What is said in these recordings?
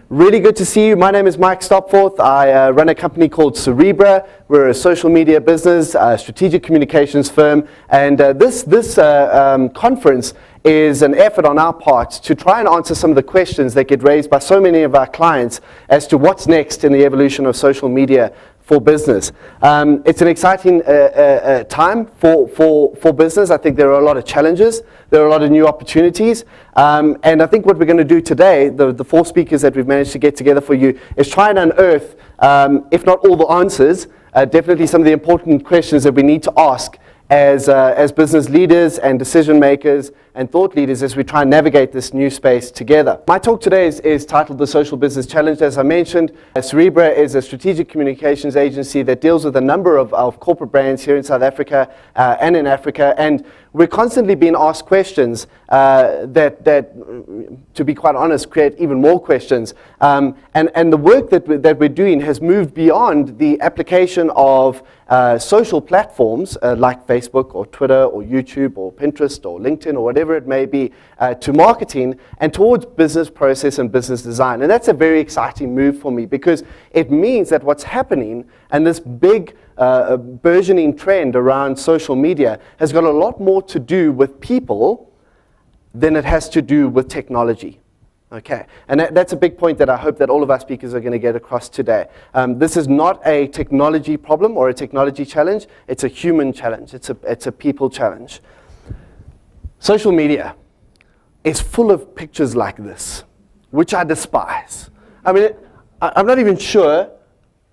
Really good to see you. My name is Mike Stopforth. I run a company called Cerebra. We're a social media business, a strategic communications firm, and this conference is an effort on our part to try and answer some of the questions that get raised by so many of our clients as to what's next in the evolution of social media for business. It's an exciting time for business. I think there are a lot of challenges. There are a lot of new opportunities. And I think what we're going to do today, the four speakers that we've managed to get together for you, is try and unearth, if not all the answers, definitely some of the important questions that we need to ask as business leaders and decision makers and thought leaders as we try and navigate this new space together. My talk today is titled The Social Business Challenge. As I mentioned, Cerebra is a strategic communications agency that deals with a number of corporate brands here in South Africa and in Africa, and we're constantly being asked questions that, to be quite honest, create even more questions. And the work that we're doing has moved beyond the application of social platforms like Facebook or Twitter or YouTube or Pinterest or LinkedIn or whatever it may be to marketing and towards business process and business design. And that's a very exciting move for me because it means that what's happening and this big burgeoning trend around social media has got a lot more to do with people than it has to do with technology. Okay, and that's a big point that I hope that all of our speakers are going to get across today. This is not a technology problem or a technology challenge. It's a human challenge. It's a people challenge. Social media is full of pictures like this, which I despise. I mean, I'm not even sure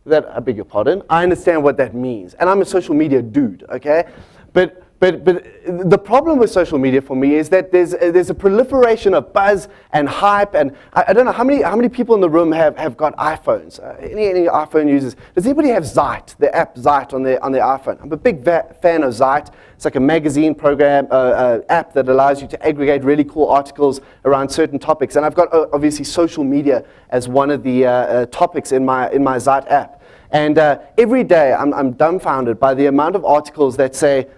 that, I beg your pardon, I understand what that means. And I'm a social media dude, okay? But the problem with social media for me is that there's a proliferation of buzz and hype, and I don't know how many people in the room have got iPhones. Any iPhone users? Does anybody have Zeit, the app Zeit on their iPhone? I'm a big fan of Zeit. It's like a magazine program app that allows you to aggregate really cool articles around certain topics. And I've got obviously social media as one of the topics in my Zeit app. And every day I'm dumbfounded by the amount of articles that say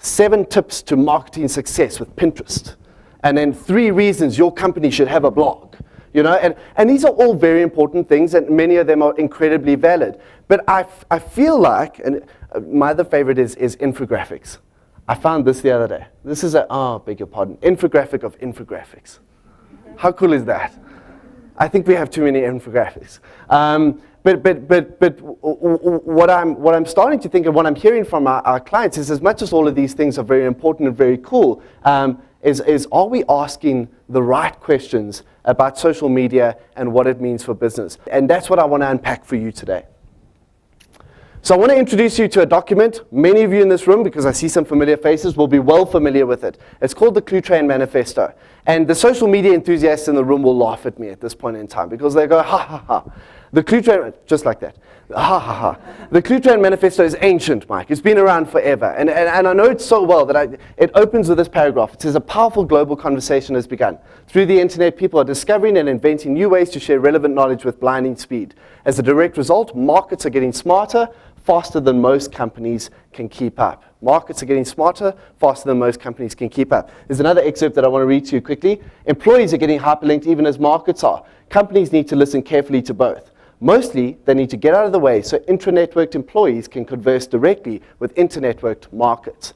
7 tips to marketing success with Pinterest, and then 3 reasons your company should have a blog. You know, and these are all very important things, and many of them are incredibly valid. But I feel like, and my other favorite is infographics. I found this the other day. This is beg your pardon, infographic of infographics. How cool is that? I think we have too many infographics. But what I'm starting to think and what I'm hearing from our clients is, as much as all of these things are very important and very cool, is are we asking the right questions about social media and what it means for business? And that's what I want to unpack for you today. So I want to introduce you to a document. Many of you in this room, because I see some familiar faces, will be well familiar with it. It's called the Cluetrain Manifesto. And the social media enthusiasts in the room will laugh at me at this point in time because they go, ha, ha, ha. The Cluetrain, just like that, ha, ha, ha. The Cluetrain Manifesto is ancient, Mike. It's been around forever. And I know it so well that it opens with this paragraph. It says, a powerful global conversation has begun. Through the internet, people are discovering and inventing new ways to share relevant knowledge with blinding speed. As a direct result, markets are getting smarter, faster than most companies can keep up. Markets are getting smarter, faster than most companies can keep up. There's another excerpt that I want to read to you quickly. Employees are getting hyperlinked even as markets are. Companies need to listen carefully to both. Mostly, they need to get out of the way so intra-networked employees can converse directly with inter-networked markets.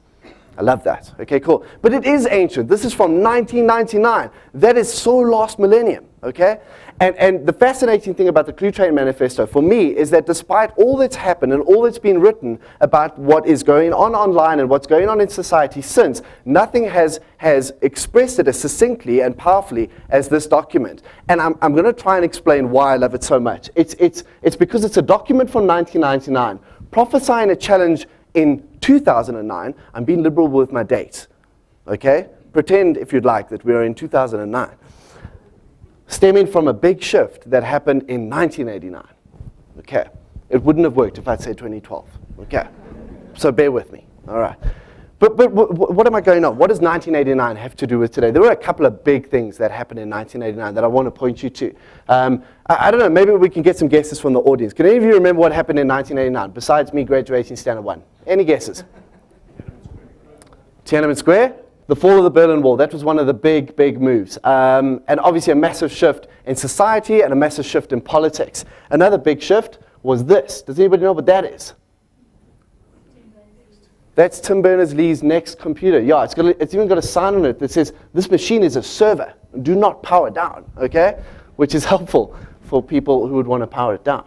I love that. Okay, cool. But it is ancient. This is from 1999. That is so last millennium, okay? And the fascinating thing about the Cluetrain Manifesto for me is that despite all that's happened and all that's been written about what is going on online and what's going on in society since, nothing has expressed it as succinctly and powerfully as this document. And I'm going to try and explain why I love it so much. It's because it's a document from 1999 prophesying a challenge in 2009. I'm being liberal with my dates, okay? Pretend, if you'd like, that we are in 2009. Stemming from a big shift that happened in 1989, okay? It wouldn't have worked if I'd said 2012, okay? So bear with me, all right? But what am I going on? What does 1989 have to do with today? There were a couple of big things that happened in 1989 that I want to point you to. I don't know, maybe we can get some guesses from the audience. Can any of you remember what happened in 1989, besides me graduating Standard 1? Any guesses? Tiananmen Square? The fall of the Berlin Wall, that was one of the big moves. And obviously a massive shift in society and a massive shift in politics. Another big shift was this. Does anybody know what that is? That's Tim Berners-Lee's next computer. Yeah, it's even got a sign on it that says, this machine is a server. Do not power down, okay? Which is helpful for people who would want to power it down.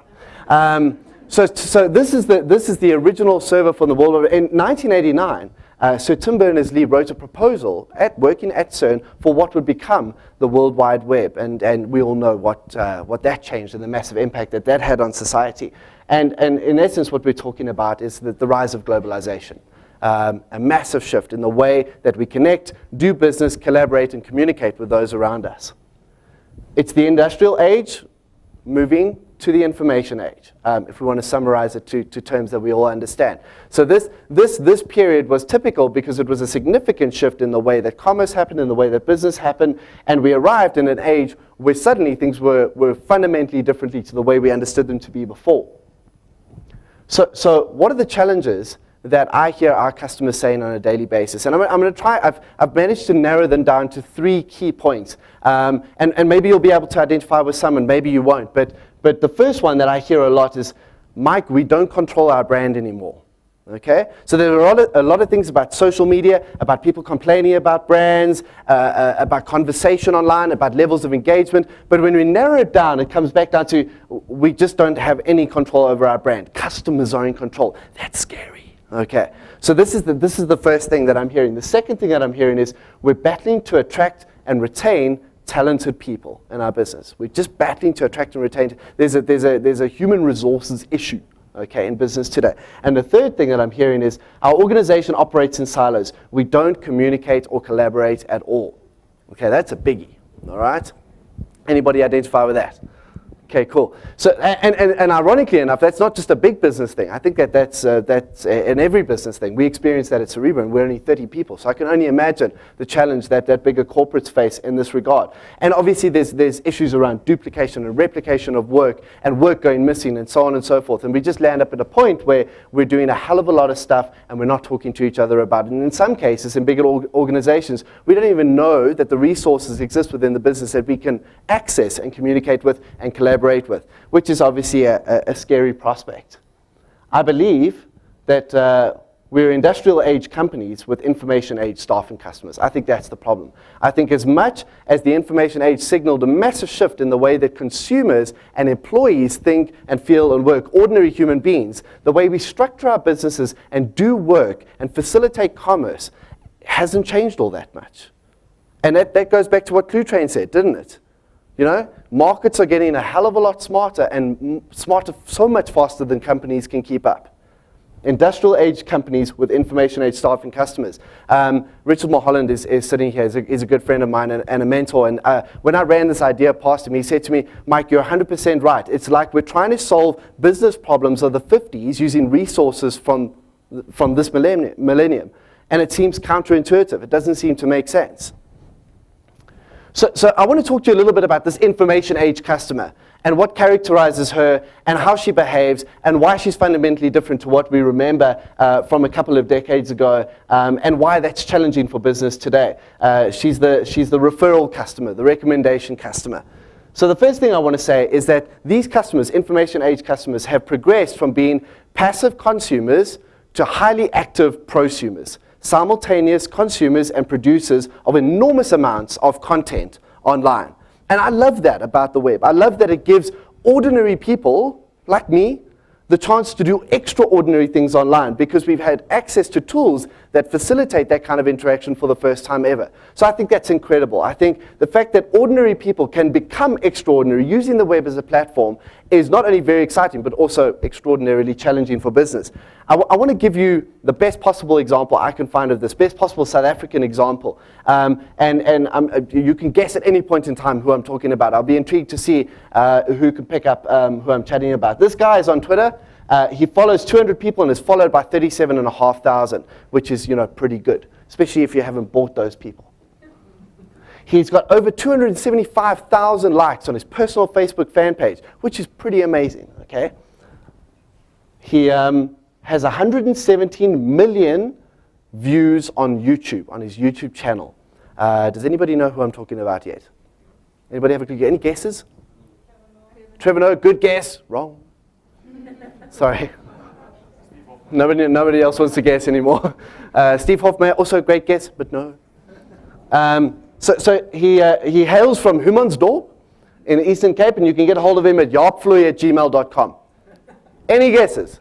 So this is the original server from the world. In 1989, Sir Tim Berners-Lee wrote a proposal working at CERN for what would become the World Wide Web, and we all know what that changed and the massive impact that had on society. And in essence, what we're talking about is the rise of globalization, a massive shift in the way that we connect, do business, collaborate, and communicate with those around us. It's the industrial age moving to the information age, if we want to summarize it to terms that we all understand. So this period was typical because it was a significant shift in the way that commerce happened, in the way that business happened, and we arrived in an age where suddenly things were fundamentally differently to the way we understood them to be before. So what are the challenges that I hear our customers saying on a daily basis? And I'm going to try, I've managed to narrow them down to 3 key points. And maybe you'll be able to identify with some and maybe you won't. But the first one that I hear a lot is, Mike, we don't control our brand anymore. Okay? So there are a lot of things about social media, about people complaining about brands, about conversation online, about levels of engagement. But when we narrow it down, it comes back down to we just don't have any control over our brand. Customers are in control. That's scary. Okay, so this is the first thing that I'm hearing. The second thing that I'm hearing is we're battling to attract and retain talented people in our business. We're just battling to attract and retain. There's a human resources issue, okay, in business today. And the third thing that I'm hearing is our organization operates in silos. We don't communicate or collaborate at all. Okay, that's a biggie. All right, anybody identify with that? Okay, cool. So, and ironically enough, that's not just a big business thing. I think that's in every business thing. We experience that at Cerebra, and we're only 30 people. So I can only imagine the challenge that bigger corporates face in this regard. And obviously, there's issues around duplication and replication of work, and work going missing, and so on and so forth. And we just land up at a point where we're doing a hell of a lot of stuff, and we're not talking to each other about it. And in some cases, in bigger organizations, we don't even know that the resources exist within the business that we can access and communicate with and collaborate with, which is obviously a scary prospect. I believe that we're industrial age companies with information age staff and customers. I think that's the problem. I think as much as the information age signaled a massive shift in the way that consumers and employees think and feel and work, ordinary human beings, the way we structure our businesses and do work and facilitate commerce hasn't changed all that much. And that goes back to what Cluetrain said, didn't it? You know, markets are getting a hell of a lot smarter and smarter so much faster than companies can keep up. Industrial age companies with information age staff and customers. Richard Mulholland is sitting here, is a good friend of mine and a mentor. And when I ran this idea past him, he said to me, Mike, you're 100% right. It's like we're trying to solve business problems of the 50s using resources from this millennium. And it seems counterintuitive. It doesn't seem to make sense. So I want to talk to you a little bit about this information age customer and what characterizes her and how she behaves and why she's fundamentally different to what we remember from a couple of decades ago, and why that's challenging for business today. She's the referral customer, the recommendation customer. So the first thing I want to say is that these customers, information age customers, have progressed from being passive consumers to highly active prosumers. Simultaneous consumers and producers of enormous amounts of content online. And I love that about the web. I love that it gives ordinary people, like me, the chance to do extraordinary things online because we've had access to tools that facilitate that kind of interaction for the first time ever. So I think that's incredible. I think the fact that ordinary people can become extraordinary using the web as a platform is not only very exciting, but also extraordinarily challenging for business. I want to give you the best possible example I can find of this, best possible South African example. You can guess at any point in time who I'm talking about. I'll be intrigued to see who can pick up who I'm chatting about. This guy is on Twitter. He follows 200 people and is followed by 37,500, which is, pretty good, especially if you haven't bought those people. He's got over 275,000 likes on his personal Facebook fan page, which is pretty amazing, okay? He has 117 million views on YouTube, on his YouTube channel. Does anybody know who I'm talking about yet? Anybody have any guesses? Trevor Noah, good guess. Wrong. Sorry. Nobody else wants to guess anymore. Steve Hofmeyr, also a great guess, but no. So he hails from Humansdorp in the Eastern Cape, and you can get a hold of him at jaapvloei@gmail.com. Any guesses?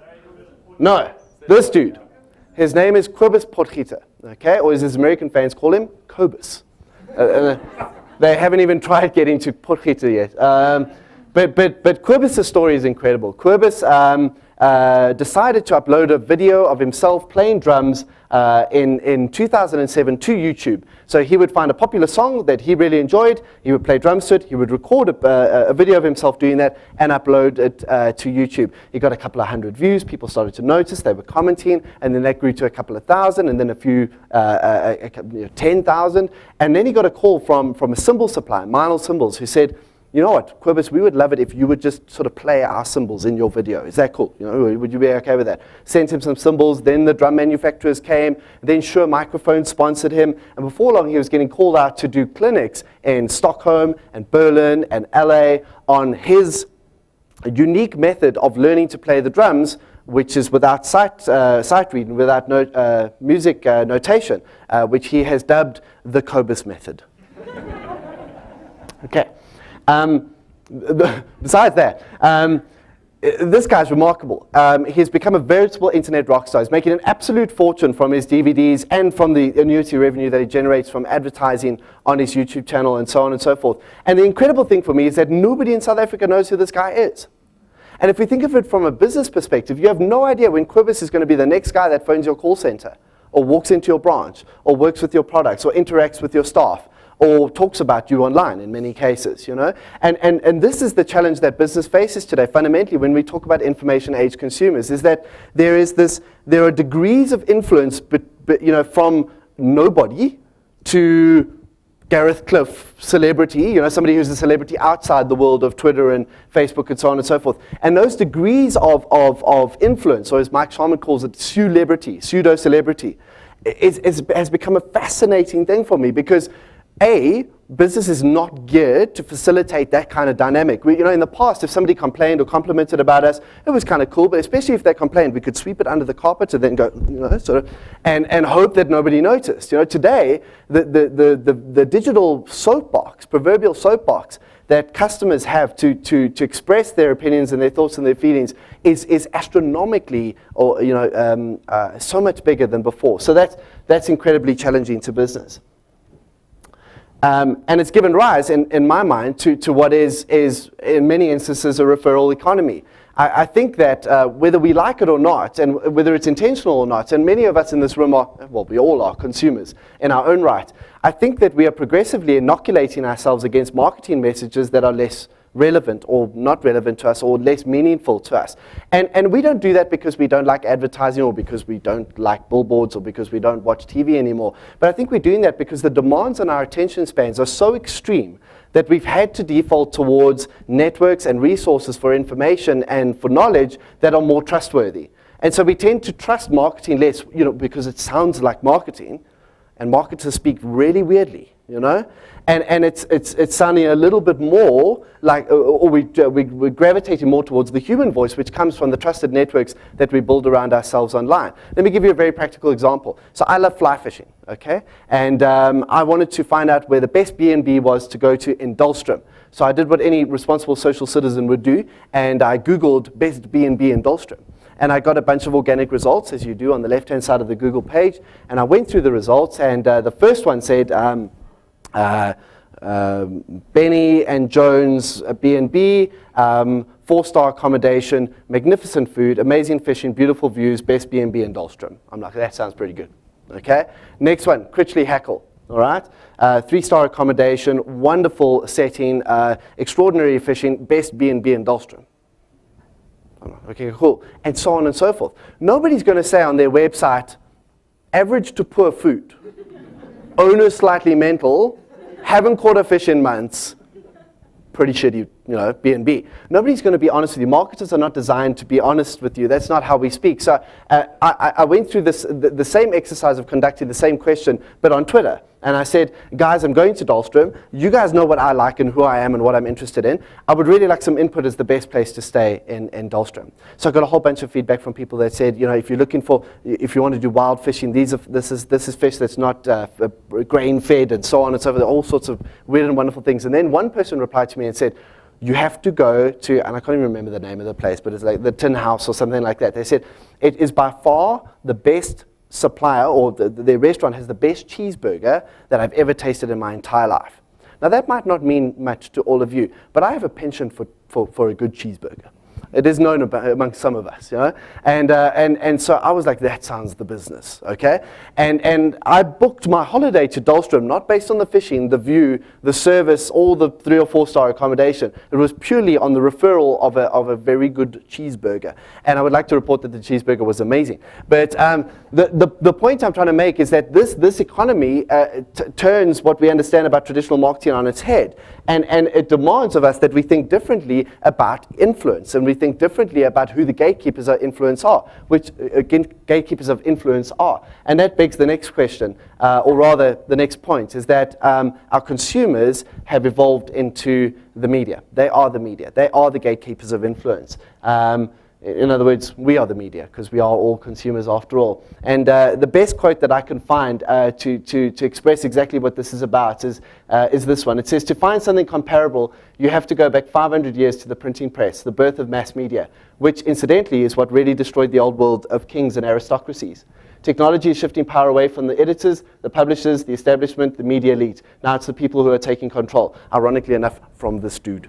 No. This dude. His name is Cobus Potgieter, okay? Or as his American fans call him, Cobus. They haven't even tried getting to Potgieter yet. But Cobus' story is incredible. Cobus decided to upload a video of himself playing drums in 2007 to YouTube. So he would find a popular song that he really enjoyed, he would play drums to it, he would record a video of himself doing that and upload it to YouTube. He got a couple of hundred views, people started to notice, they were commenting, and then that grew to a couple of thousand, and then a few 10,000, and then he got a call from a cymbal supplier, Meinl Cymbals, who said, you know what, Cobus, we would love it if you would just sort of play our cymbals in your video. Is that cool? You know, would you be okay with that? Sent him some cymbals, then the drum manufacturers came, then Shure Microphones sponsored him, and before long he was getting called out to do clinics in Stockholm and Berlin and LA on his unique method of learning to play the drums, which is without sight reading, without music notation, which he has dubbed the Cobus method. Okay. Besides that, this guy's remarkable. He's become a veritable internet rock star. He's making an absolute fortune from his DVDs and from the annuity revenue that he generates from advertising on his YouTube channel and so on and so forth. And the incredible thing for me is that nobody in South Africa knows who this guy is. And if we think of it from a business perspective, you have no idea when Cobus is going to be the next guy that phones your call center, or walks into your branch, or works with your products, or interacts with your staff, or talks about you online in many cases, you know? And this is the challenge that business faces today, fundamentally, when we talk about information age consumers, is that there are degrees of influence, but you know, from nobody to Gareth Cliff, celebrity, you know, somebody who's a celebrity outside the world of Twitter and Facebook and so on and so forth. And those degrees of influence, or as Mike Sharman calls it, pseudo-celebrity, has become a fascinating thing for me, because business is not geared to facilitate that kind of dynamic. You know, in the past, if somebody complained or complimented about us, it was kind of cool, but especially if they complained, we could sweep it under the carpet and then go, you know, sort of, and hope that nobody noticed. You know, today, the digital soapbox, proverbial soapbox, that customers have to express their opinions and their thoughts and their feelings is astronomically, or you know, so much bigger than before. So that's incredibly challenging to business. And it's given rise, in my mind, to what is in many instances a referral economy. I think that whether we like it or not, and whether it's intentional or not, and many of us in this room are, well, we all are consumers in our own right, I think that we are progressively inoculating ourselves against marketing messages that are less relevant or not relevant to us or less meaningful to us. And we don't do that because we don't like advertising or because we don't like billboards or because we don't watch TV anymore. But I think we're doing that because the demands on our attention spans are so extreme that we've had to default towards networks and resources for information and for knowledge that are more trustworthy. And so we tend to trust marketing less, you know, because it sounds like marketing, and marketers speak really weirdly, you know? And it's sounding a little bit more like, or we're gravitating more towards the human voice, which comes from the trusted networks that we build around ourselves online. Let me give you a very practical example. So I love fly fishing, okay? And I wanted to find out where the best B&B was to go to in Dullstroom. So I did what any responsible social citizen would do, and I Googled best B&B in Dullstroom. And I got a bunch of organic results, as you do on the left-hand side of the Google page. And I went through the results, and the first one said, Benny and Jones B&B, 4-star accommodation, magnificent food, amazing fishing, beautiful views, best B&B in Dullstroom. I'm like, that sounds pretty good. Okay. Next one, Critchley Hackle. All right. 3-star accommodation, wonderful setting, extraordinary fishing, best B&B in Dullstroom. Okay, cool. And so on and so forth. Nobody's going to say on their website, average to poor food, owner slightly mental, haven't caught a fish in months, pretty shitty, B&B. Nobody's going to be honest with you. Marketers are not designed to be honest with you. That's not how we speak. So I went through the same exercise of conducting the same question, but on Twitter. And I said, guys, I'm going to Dahlstrom. You guys know what I like and who I am and what I'm interested in. I would really like some input as the best place to stay in Dahlstrom. So I got a whole bunch of feedback from people that said, if you're looking for, if you want to do wild fishing, this is fish that's not grain fed and so on and so forth, all sorts of weird and wonderful things. And then one person replied to me and said, you have to go to, and I can't even remember the name of the place, but it's like the Tin House or something like that. They said, it is by far the best supplier, or the restaurant has the best cheeseburger that I've ever tasted in my entire life. Now that might not mean much to all of you, but I have a penchant for a good cheeseburger. It is known amongst some of us, and so I was like, that sounds the business, okay? And I booked my holiday to Dahlstrom, not based on the fishing, the view, the service, all the 3 or 4 star accommodation. It was purely on the referral of a very good cheeseburger. And I would like to report that the cheeseburger was amazing. But the point I'm trying to make is that this economy turns what we understand about traditional marketing on its head. And it demands of us that we think differently about influence, and we think differently about who the gatekeepers of influence are, which gatekeepers of influence are. And that begs the next question, or rather the next point, is that our consumers have evolved into the media. They are the media. They are the gatekeepers of influence. In other words, we are the media, because we are all consumers after all. And the best quote that I can find to express exactly what this is about is this one. It says, to find something comparable, you have to go back 500 years to the printing press, the birth of mass media, which incidentally is what really destroyed the old world of kings and aristocracies. Technology is shifting power away from the editors, the publishers, the establishment, the media elite. Now it's the people who are taking control, ironically enough, from this dude.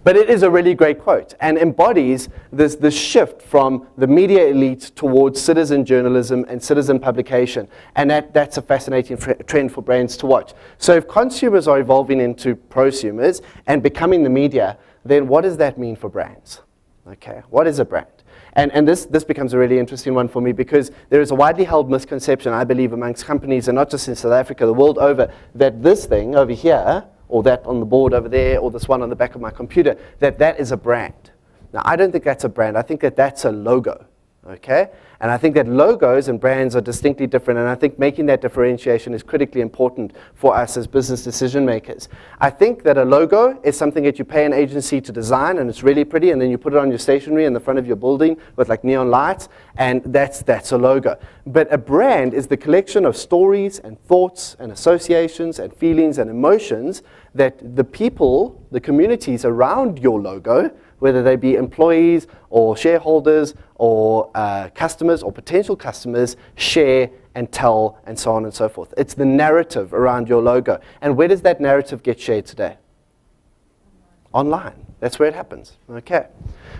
But it is a really great quote and embodies this shift from the media elite towards citizen journalism and citizen publication. And that's a fascinating trend for brands to watch. So if consumers are evolving into prosumers and becoming the media, then what does that mean for brands? Okay, what is a brand? And this becomes a really interesting one for me, because there is a widely held misconception, I believe, amongst companies, and not just in South Africa, the world over, that this thing over here, or that on the board over there, or this one on the back of my computer, that is a brand. Now, I don't think that's a brand. I think that that's a logo, okay? And I think that logos and brands are distinctly different, and I think making that differentiation is critically important for us as business decision makers. I think that a logo is something that you pay an agency to design, and it's really pretty, and then you put it on your stationery in the front of your building with like neon lights, and that's a logo. But a brand is the collection of stories and thoughts and associations and feelings and emotions that the people, the communities around your logo, whether they be employees or shareholders or customers or potential customers, share and tell and so on and so forth. It's the narrative around your logo. And where does that narrative get shared today? Online. That's where it happens. Okay.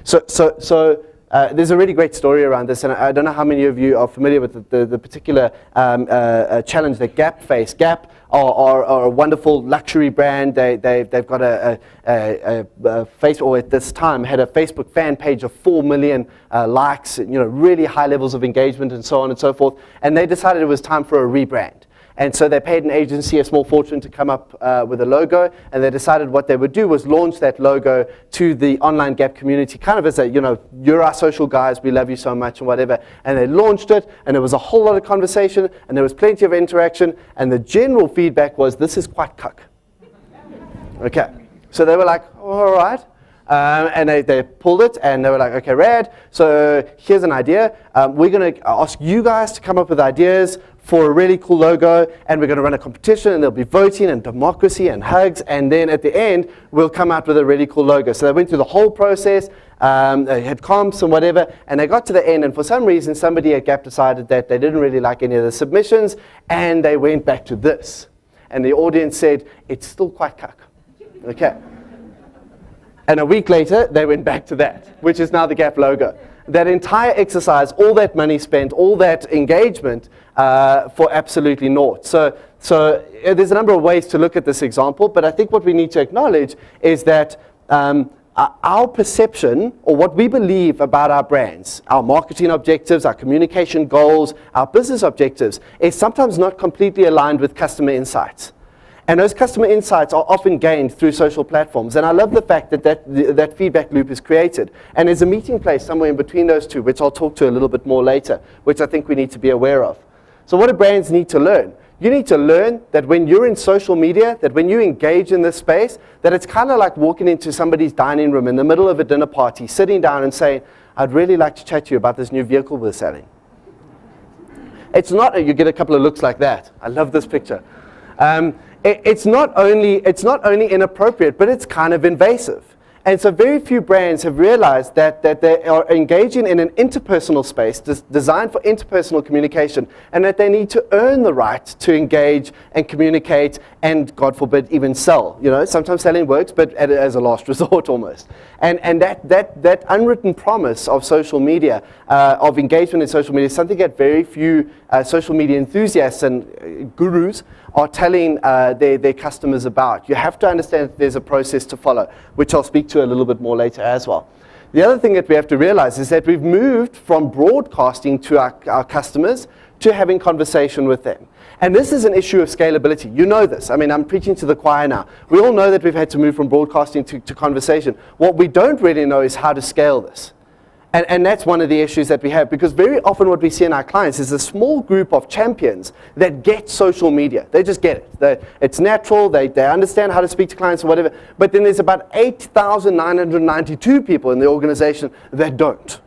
So there's a really great story around this, and I don't know how many of you are familiar with the particular challenge that Gap faced. Gap are a wonderful luxury brand. They've got a Facebook, or at this time had a Facebook fan page of 4 million likes, really high levels of engagement and so on and so forth. And they decided it was time for a rebrand. And so they paid an agency a small fortune to come up with a logo, and they decided what they would do was launch that logo to the online Gap community, kind of as a, you're our social guys, we love you so much and whatever. And they launched it, and there was a whole lot of conversation, and there was plenty of interaction, and the general feedback was, this is quite cuck. Okay, so they were like, all right. And they pulled it, and they were like, okay, rad. So here's an idea. We're going to ask you guys to come up with ideas for a really cool logo, and we're going to run a competition, and there'll be voting and democracy and hugs, and then at the end, we'll come out with a really cool logo. So they went through the whole process. They had comps and whatever, and they got to the end, and for some reason, somebody at Gap decided that they didn't really like any of the submissions, and they went back to this. And the audience said, it's still quite cuck. Okay. And a week later, they went back to that, which is now the Gap logo. That entire exercise, all that money spent, all that engagement for absolutely naught. So there's a number of ways to look at this example, but I think what we need to acknowledge is that our perception, or what we believe about our brands, our marketing objectives, our communication goals, our business objectives, is sometimes not completely aligned with customer insights. And those customer insights are often gained through social platforms. And I love the fact that that feedback loop is created. And there's a meeting place somewhere in between those two, which I'll talk to a little bit more later, which I think we need to be aware of. So what do brands need to learn? You need to learn that when you're in social media, that when you engage in this space, that it's kind of like walking into somebody's dining room in the middle of a dinner party, sitting down and saying, I'd really like to chat to you about this new vehicle we're selling. It's not, you get a couple of looks like that. I love this picture. It's not only inappropriate, but it's kind of invasive. And so very few brands have realized that they are engaging in an interpersonal space designed for interpersonal communication, and that they need to earn the right to engage and communicate and, God forbid, even sell. You know, sometimes selling works, but as a last resort almost. And that unwritten promise of social media, of engagement in social media, is something that very few social media enthusiasts and gurus are telling their customers about. You have to understand that there's a process to follow, which I'll speak to a little bit more later as well. The other thing that we have to realize is that we've moved from broadcasting to our customers to having conversation with them. And this is an issue of scalability. You know this. I mean, I'm preaching to the choir now. We all know that we've had to move from broadcasting to conversation. What we don't really know is how to scale this. And that's one of the issues that we have, because very often what we see in our clients is a small group of champions that get social media. They just get it. It's natural. They understand how to speak to clients or whatever. But then there's about 8,992 people in the organization that don't.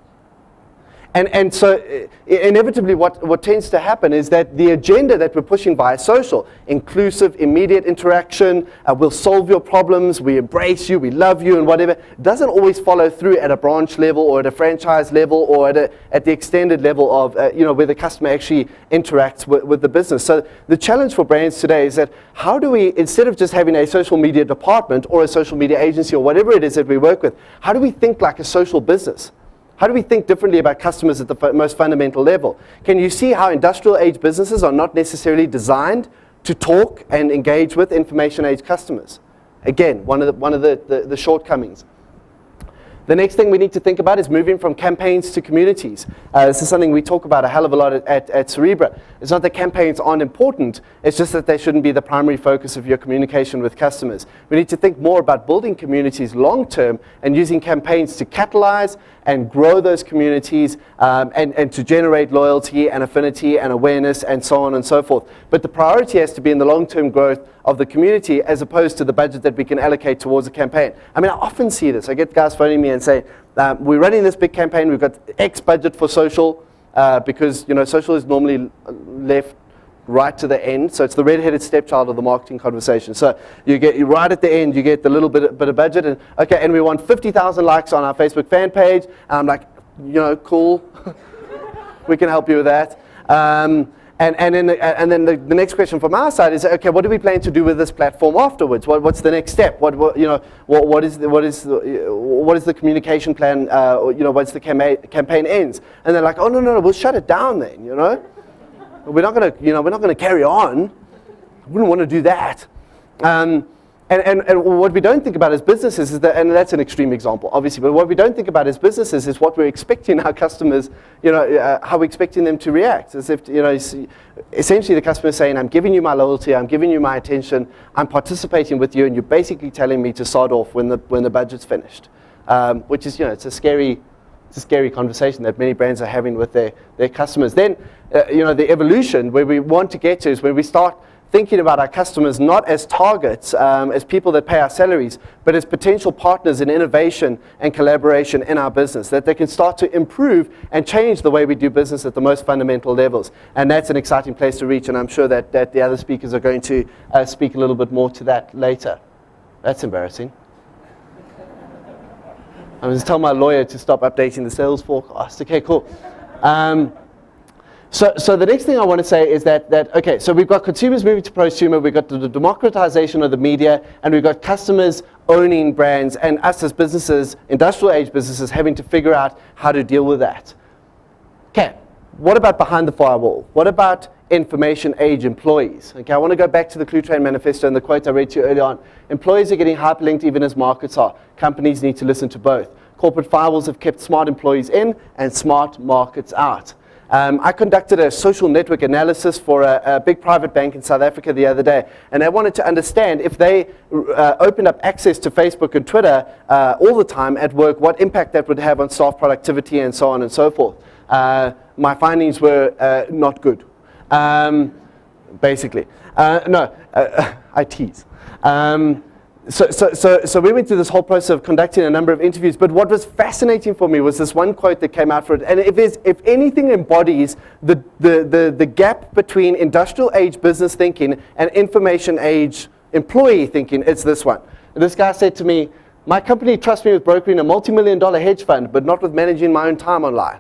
And so inevitably what tends to happen is that the agenda that we're pushing via social, inclusive, immediate interaction, we'll solve your problems, we embrace you, we love you and whatever, doesn't always follow through at a branch level or at a franchise level or at the extended level of where the customer actually interacts with the business. So the challenge for brands today is that how do we, instead of just having a social media department or a social media agency or whatever it is that we work with, how do we think like a social business? How do we think differently about customers at the most fundamental level? Can you see how industrial age businesses are not necessarily designed to talk and engage with information age customers? Again, one of the shortcomings. The next thing we need to think about is moving from campaigns to communities. This is something we talk about a hell of a lot at Cerebra. It's not that campaigns aren't important, it's just that they shouldn't be the primary focus of your communication with customers. We need to think more about building communities long term and using campaigns to catalyze and grow those communities and to generate loyalty and affinity and awareness and so on and so forth. But the priority has to be in the long-term growth of the community as opposed to the budget that we can allocate towards a campaign. I mean, I often see this. I get guys phoning me and say, we're running this big campaign, we've got X budget for social, because social is normally left right to the end, so it's the red-headed stepchild of the marketing conversation. So you get right at the end, you get the little bit of budget, and okay, and we want 50,000 likes on our Facebook fan page. And I'm like, cool, we can help you with that. And then the next question from our side is, okay, what do we plan to do with this platform afterwards? What's the next step? What is the communication plan? Once the campaign ends? And they're like, oh no, we'll shut it down then. We're not gonna carry on. I wouldn't want to do that. And what we don't think about as businesses is that, and that's an extreme example, obviously, but what we don't think about as businesses is what we're expecting our customers, how we're expecting them to react. As if, essentially the customer is saying, I'm giving you my loyalty, I'm giving you my attention, I'm participating with you, and you're basically telling me to sod off when the budget's finished. Which is, it's a scary conversation that many brands are having with their customers. Then, the evolution where we want to get to is when we start thinking about our customers not as targets, as people that pay our salaries, but as potential partners in innovation and collaboration in our business, that they can start to improve and change the way we do business at the most fundamental levels. And that's an exciting place to reach, and I'm sure that the other speakers are going to speak a little bit more to that later. That's embarrassing. I'm going to tell my lawyer to stop updating the sales forecast. Okay, cool. So the next thing I want to say is that okay, so we've got consumers moving to prosumer, we've got the democratization of the media, and we've got customers owning brands, and us as businesses, industrial age businesses, having to figure out how to deal with that. Okay, what about behind the firewall? What about information age employees? Okay, I want to go back to the Cluetrain manifesto and the quote I read to you earlier on. Employees are getting hyperlinked even as markets are. Companies need to listen to both. Corporate firewalls have kept smart employees in and smart markets out. I conducted a social network analysis for a big private bank in South Africa the other day, and they wanted to understand if they opened up access to Facebook and Twitter all the time at work, what impact that would have on staff productivity and so on and so forth. My findings were not good, basically. I tease. So we went through this whole process of conducting a number of interviews, but what was fascinating for me was this one quote that came out for it, and if anything embodies the gap between industrial age business thinking and information age employee thinking, it's this one. This guy said to me, "My company trusts me with brokering a multi-million-dollar hedge fund, but not with managing my own time online."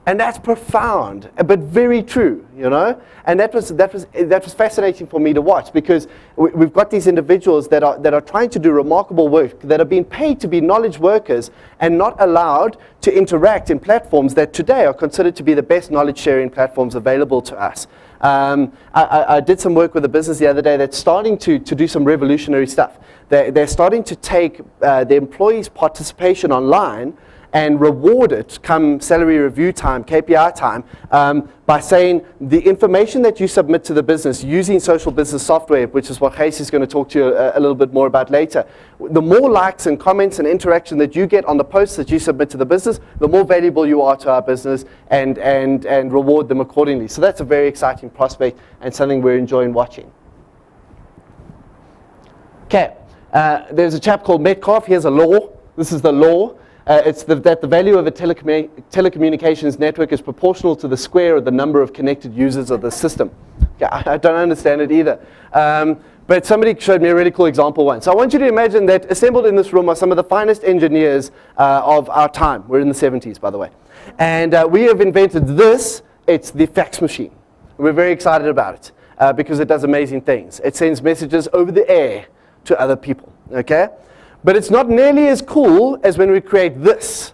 And that's profound, but very true, you know. And that was fascinating for me to watch, because we've got these individuals that are trying to do remarkable work, that are being paid to be knowledge workers and not allowed to interact in platforms that today are considered to be the best knowledge sharing platforms available to us. I did some work with a business the other day that's starting to do some revolutionary stuff. They're starting to take the employees' participation online and reward it come salary review time, KPI time, by saying the information that you submit to the business using social business software, which is what Gijs is going to talk to you a little bit more about later, the more likes and comments and interaction that you get on the posts that you submit to the business, the more valuable you are to our business, and reward them accordingly. So that's a very exciting prospect and something we're enjoying watching. Okay, there's a chap called Metcalf. Here's a law. This is the law. It's that the value of a telecommunications network is proportional to the square of the number of connected users of the system. Yeah, I don't understand it either. But somebody showed me a really cool example once. So I want you to imagine that assembled in this room are some of the finest engineers of our time. We're in the 70s, by the way. And we have invented this. It's the fax machine. We're very excited about it because it does amazing things. It sends messages over the air to other people, okay? But it's not nearly as cool as when we create this,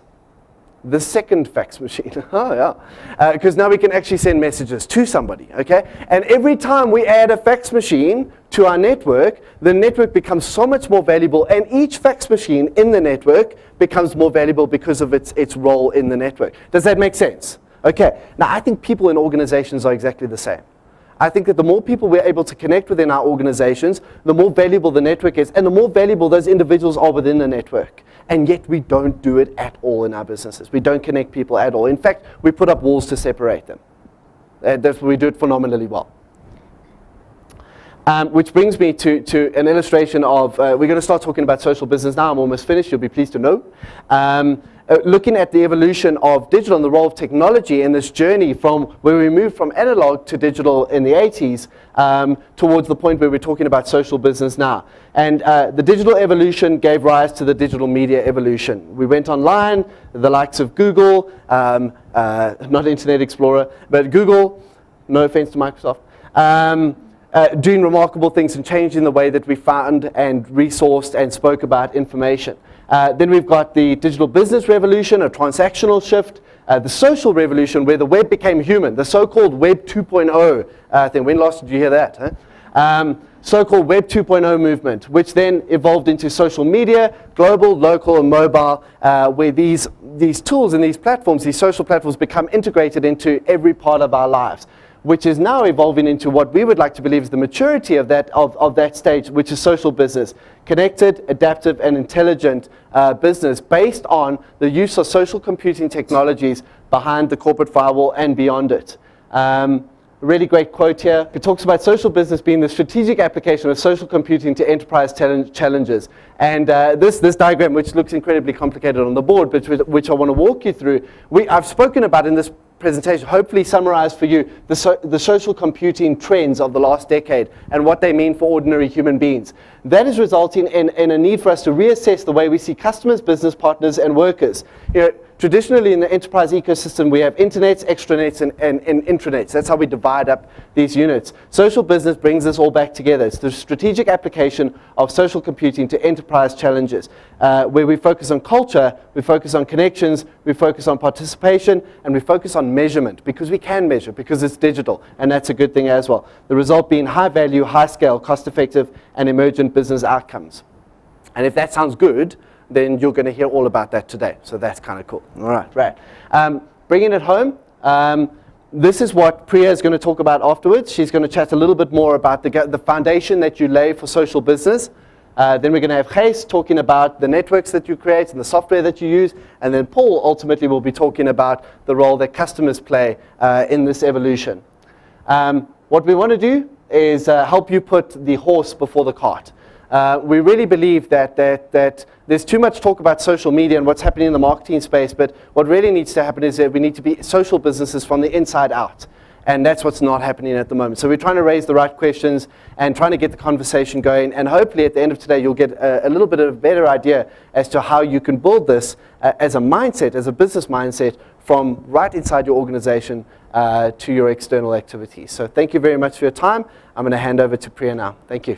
the second fax machine. Oh, yeah. Because now we can actually send messages to somebody, okay? And every time we add a fax machine to our network, the network becomes so much more valuable, and each fax machine in the network becomes more valuable because of its role in the network. Does that make sense? Okay. Now, I think people in organizations are exactly the same. I think that the more people we're able to connect within our organizations, the more valuable the network is, and the more valuable those individuals are within the network. And yet we don't do it at all in our businesses. We don't connect people at all. In fact, we put up walls to separate them. We do it phenomenally well. Which brings me to an illustration of, we're going to start talking about social business now. I'm almost finished, you'll be pleased to know. Looking at the evolution of digital and the role of technology in this journey from where we moved from analog to digital in the 80s towards the point where we're talking about social business now. And the digital evolution gave rise to the digital media evolution. We went online, the likes of Google, not Internet Explorer, but Google, no offense to Microsoft, doing remarkable things and changing the way that we found and resourced and spoke about information. Then we've got the digital business revolution, a transactional shift, the social revolution where the web became human, the so-called Web 2.0 thing. When last did you hear that? Huh? So-called Web 2.0 movement, which then evolved into social media, global, local, and mobile, where these tools and these platforms, these social platforms, become integrated into every part of our lives, which is now evolving into what we would like to believe is the maturity of that stage, which is social business. Connected, adaptive, and intelligent business based on the use of social computing technologies behind the corporate firewall and beyond it. A really great quote here. It talks about social business being the strategic application of social computing to enterprise challenges. And this diagram, which looks incredibly complicated on the board, but which I want to walk you through, I've spoken about in this presentation, hopefully summarized for you the social computing trends of the last decade and what they mean for ordinary human beings. That is resulting in a need for us to reassess the way we see customers, business partners, and workers. You know, traditionally in the enterprise ecosystem, we have intranets, extranets, and intranets. That's how we divide up these units. Social business brings this all back together. It's the strategic application of social computing to enterprise challenges, where we focus on culture, we focus on connections, we focus on participation, and we focus on measurement, because we can measure, because it's digital, and that's a good thing as well. The result being high value, high scale, cost effective, and emergent business outcomes. And if that sounds good, then you're going to hear all about that today. So that's kind of cool. All right, right. Bringing it home, This is what Priya is going to talk about afterwards. She's going to chat a little bit more about the foundation that you lay for social business. Then we're going to have Gijs talking about the networks that you create and the software that you use. And then Paul ultimately will be talking about the role that customers play in this evolution. What we want to do is help you put the horse before the cart. We really believe that there's too much talk about social media and what's happening in the marketing space, but what really needs to happen is that we need to be social businesses from the inside out. And that's what's not happening at the moment. So we're trying to raise the right questions and trying to get the conversation going. And hopefully at the end of today, you'll get a little bit of a better idea as to how you can build this as a mindset, as a business mindset, from right inside your organization to your external activities. So thank you very much for your time. I'm going to hand over to Priya now. Thank you.